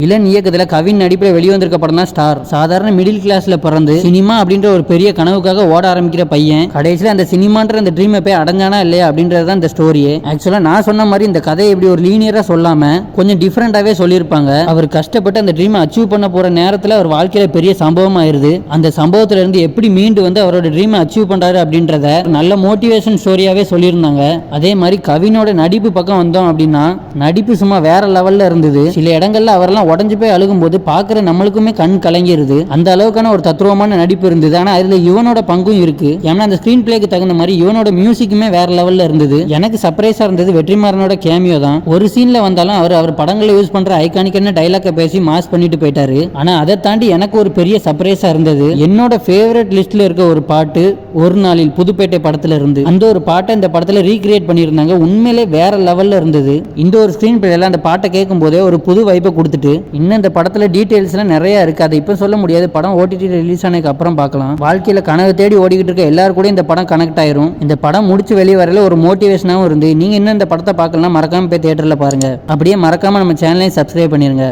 இளன் இயக்கத்துல கவின் நடிப்புல வெளிவந்திருக்க படம் தான் ஸ்டார். சாதாரண மிடில் கிளாஸ்ல பிறந்து சினிமா அப்படின்ற ஒரு பெரிய கனவுக்காக ஓட ஆரம்பிக்கிற பையன் கடைசியில அந்த சினிமான்ற அந்த ட்ரீமை போய் அடைஞ்சானா இல்லையா அப்படின்றதான் இந்த ஸ்டோரியே. ஆக்சுவலா நான் சொன்ன மாதிரி இந்த கதையை இப்படி ஒரு லீனியரா சொல்லாம கொஞ்சம் டிஃபரெண்டாவே சொல்லியிருப்பாங்க. அவர் கஷ்டப்பட்டு அந்த ட்ரீமை அச்சீவ் பண்ண போற நேரத்துல அவர் வாழ்க்கையில பெரிய சம்பவம் ஆயிருது. அந்த சம்பவத்துல இருந்து எப்படி மீண்டு வந்து அவரோட ட்ரீமை அச்சீவ் பண்றாரு அப்படின்றத நல்ல மோட்டிவேஷன் ஸ்டோரியாவே சொல்லியிருந்தாங்க. அதே மாதிரி கவினோட நடிப்பு பக்கம் வந்தோம் அப்படின்னா நடிப்பு சும்மா வேற லெவல்ல இருந்தது. சில இடங்கள்ல அவரெல்லாம் உடஞ்சு போய் அழுகும் போது பாக்குற நம்மளுக்குமே கண் கலங்கிருது. அந்த அளவுக்கான ஒரு தத்துவமான நடிப்பு இருந்தது. ஆனா அதுல இவனோட பங்கும் இருக்கு. ஏன்னா அந்த ஸ்கிரீன் பிளேக்கு தகுந்த மாதிரி இவனோட மியூசிக்குமே வேற லெவல்ல இருந்தது. எனக்கு சர்ப்ரைஸா இருந்தது வெற்றிமாறனோட கேமியோ தான். ஒரு சீன்ல வந்தாலும் அவர் படங்களை யூஸ் பண்ற ஐகானிக்கான டைலாக்க பேசி மாஸ் பண்ணிட்டு போயிட்டாரு. ஆனா அதை தாண்டி எனக்கு ஒரு பெரிய சர்ப்ரைஸா இருந்தது. என்னோட ஃபேவரட் லிஸ்ட்ல இருக்க ஒரு பாட்டு ஒரு நாளில் புதுப்பேட்டை படத்துல இருந்து. அந்த ஒரு பாட்டை இந்த படத்துல ரீக்ரியேட் பண்ணியிருந்தாங்க. உண்மையிலே வேற லெவல்ல இருந்தது. இந்த ஒரு ஸ்கிரீன் பிளேல அந்த பாட்டை கேட்கும் போதே ஒரு புது வைப்பை கொடுத்துட்டு இன்னும் இந்த படத்துல டீடைல்ஸ்லாம் நிறைய இருக்கு. அதை இப்ப சொல்ல முடியாது. படம் ஓடிடி ரிலீஸ் ஆனதுக்கு அப்புறம் பார்க்கலாம். வாழ்க்கையில கனவு தேடி ஓடிக்கிட்டு இருக்க எல்லாரும் கூட இந்த படம் கனெக்ட் ஆயிரும். இந்த படம் முடிச்சு வெளியே வரல ஒரு மோட்டிவேஷனாகவும் இருந்து நீங்க இன்னும் இந்த படத்தை பார்க்கலாம் மறக்காம போய் தியேட்டர்ல பாருங்க. அப்படியே மறக்காம நம்ம சேனலையும் சப்ஸ்கிரைப் பண்ணிருங்க.